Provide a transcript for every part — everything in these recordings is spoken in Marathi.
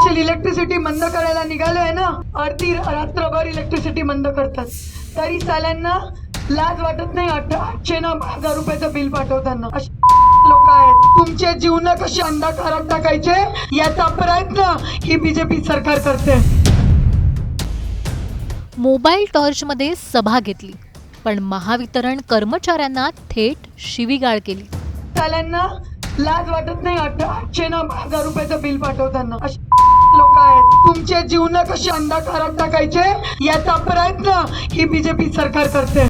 असेल इलेक्ट्रिसिटी बंद करायला निघालोय ना, अर्धी रात्रभर इलेक्ट्रिसिटी बंद करतात, तरी साल्यांना लाज वाटत नाही. 800 ना 1000 रुपयाचं बिल पाठवताना अशी लोक आहेत. तुमचे जीवन कसे अंधाकारात टाकायचे याचा प्रयत्न ही बीजेपी सरकार करते. मोबाईल टॉर्चमध्ये सभा घेतली, पण महावितरण कर्मचाऱ्यांना थेट शिवीगाळ केली. साल्यांना लाज वाटत नाही. 800 ना 1000 रुपयाचं बिल पाठवताना अशी लोक आहेत. तुमचे जीवन कसे अंधाकारात टाकायचे याचा प्रयत्न ही बीजेपी सरकार करते.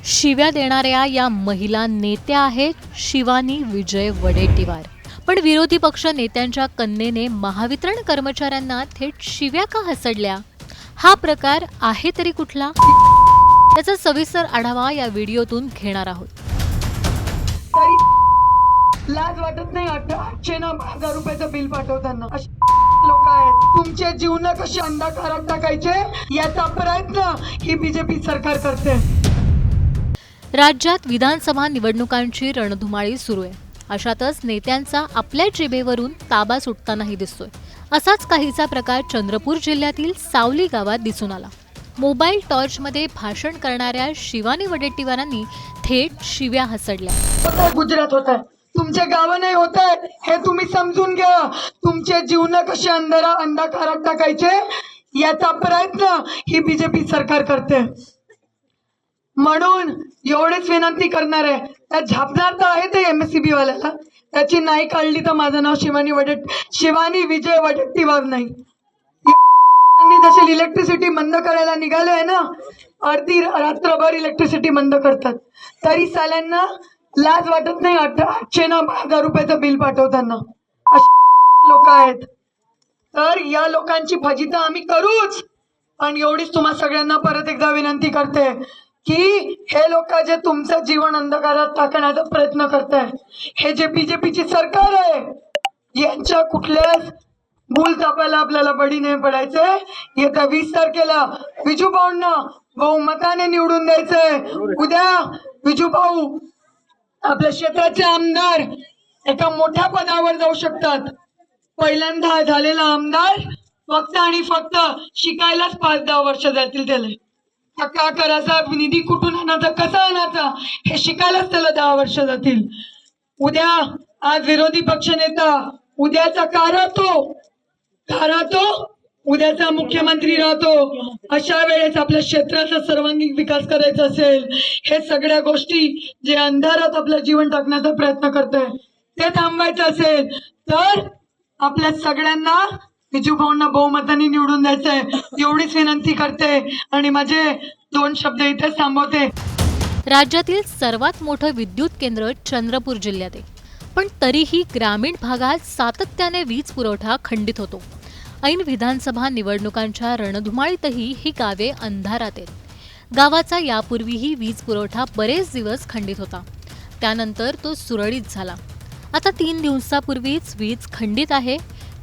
शिव्या देणाऱ्या या महिला नेत्या आहेत शिवानी विजय वडेट्टीवार. पण विरोधी पक्ष नेत्यांच्या कन्येने महावितरण कर्मचाऱ्यांना थेट शिव्या का हसडल्या? हा प्रकार आहे तरी कुठला? त्याचा सविस्तर आढावा या व्हिडिओतून घेणार आहोत. तरी लाज वाटत नाही. 800 ना 1000 रुपयाचं बिल पाठवताना अशी लोक आहेत. तुमचे जीवन कसे अंधाकारात टाकायचे याचा प्रयत्न ही बीजेपी सरकार करते. राज्यात विधानसभा निवडणुकांची रणधुमाळी सुरू आहे. अशातच नेत्यांचा आपल्या जिभेवरून ताबा सुटतानाही दिसतोय. असाच काहीचा प्रकार चंद्रपूर जिल्ह्यातील सावली गावात दिसून आला. मोबाईल टॉर्चमध्ये भाषण करणाऱ्या शिवानी वडेट्टीवारांनी थेट शिव्या हसडल्या. गुजरात होत आहे, तुमचे गाव नाही होत आहे हे तुम्ही समजून घ्या. तुमचे जीवन कसे अंधाकारात टाकायचे याचा प्रयत्न ही बीजेपी सरकार करते. म्हणून एवढीच विनंती करणार आहे, त्या झापणार तर आहे ते MSCB वाल्याला, त्याची नाही काढली तर माझं नाव शिवानी विजय वडेट्टीवार नाही. जसे इलेक्ट्रिसिटी बंद करायला निघालोय ना, अर्धी रात्रभर इलेक्ट्रिसिटी बंद करतात, तरी साल्यांना लाज वाटत नाही. 800 ना 1000 रुपयाचं बिल पाठवताना अशी लोक आहेत. तर या लोकांची फजिती आम्ही करूच. पण एवढीच तुम्हा सगळ्यांना परत एकदा विनंती करते की हे लोक जे तुमचं जीवन अंधकारात टाकण्याचा प्रयत्न करताय, हे जे बीजेपीची सरकार आहे, यांच्या कुठल्याच भूल तापायला आपल्याला बळी नाही पडायचंय. येत्या 20 तारखेला विजू भाऊंना बहुमताने निवडून द्यायचंय. उद्या विजू भाऊ आपल्या क्षेत्राचे आमदार एका मोठ्या पदावर जाऊ शकतात. पहिल्यांदा झालेला आमदार फक्त आणि फक्त शिकायलाच 5-10 वर्ष जातील. त्याला का करायचा, निधी कुठून आणायचा, कसा आणायचा हे शिकायलाच त्याला 10 वर्ष जातील. उद्या आज विरोधी पक्ष नेता, उद्याचा का राहतो, उद्याचा मुख्यमंत्री राहतो. अशा वेळेस आपल्या क्षेत्राचा सर्वांगीण विकास करायचा असेल, हे सगळ्या गोष्टी जे अंधारात आपलं जीवन टाकण्याचा प्रयत्न करतोय ते थांबवायचं असेल तर आपल्या सगळ्यांना विजू भाऊंना बहुमताने निवडून द्यायचंय. एवढीच विनंती करते आणि माझे 2 शब्द इथे थांबवते. राज्यातील सर्वात मोठं विद्युत केंद्र चंद्रपूर जिल्ह्यात आहे, पण तरीही ग्रामीण भागात सातत्याने वीज पुरवठा खंडित होतो. ऐन विधानसभा निवडणुकांच्या रणधुमाळीतही ही गावे अंधारात आहेत. गावाचा यापूर्वीही वीज पुरवठा बरेच दिवस खंडित होता, त्यानंतर तो सुरळीत झाला. आता 3 दिवसापूर्वीच वीज खंडित आहे.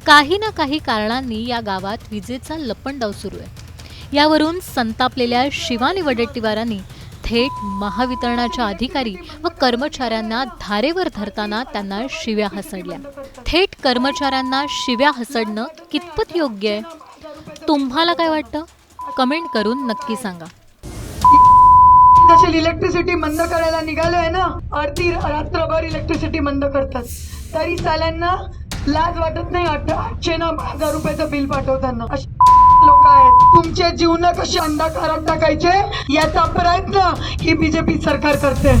काही ना काही कारणांनी या गावात विजेचा लपंडाव सुरू आहे. यावरून संतापलेल्या शिवानी वडेट्टीवारांनी थेट महावितरणाच्या अधिकारी व कर्मचाऱ्यांना धारेवर धरताना त्यांना शिव्या हसडल्या. थेट कर्मचाऱ्यांना शिव्या हसडणं कितपत योग्य आहे? तुम्हाला काय वाटतं? कमेंट करून नक्की सांगा. जसे इलेक्ट्रिसिटी बंद करायला निघालोय ना, अर्धी रात्रभर इलेक्ट्रिसिटी बंद करतात, तरी साल्यांना लाज वाटत नाही. 800 ना 1000 रुपयाचं बिल पाठवताना अशी लोक आहेत. तुमचे जीवन कसे अंधाकारात टाकायचे याचा प्रयत्न ही बीजेपी सरकार करते.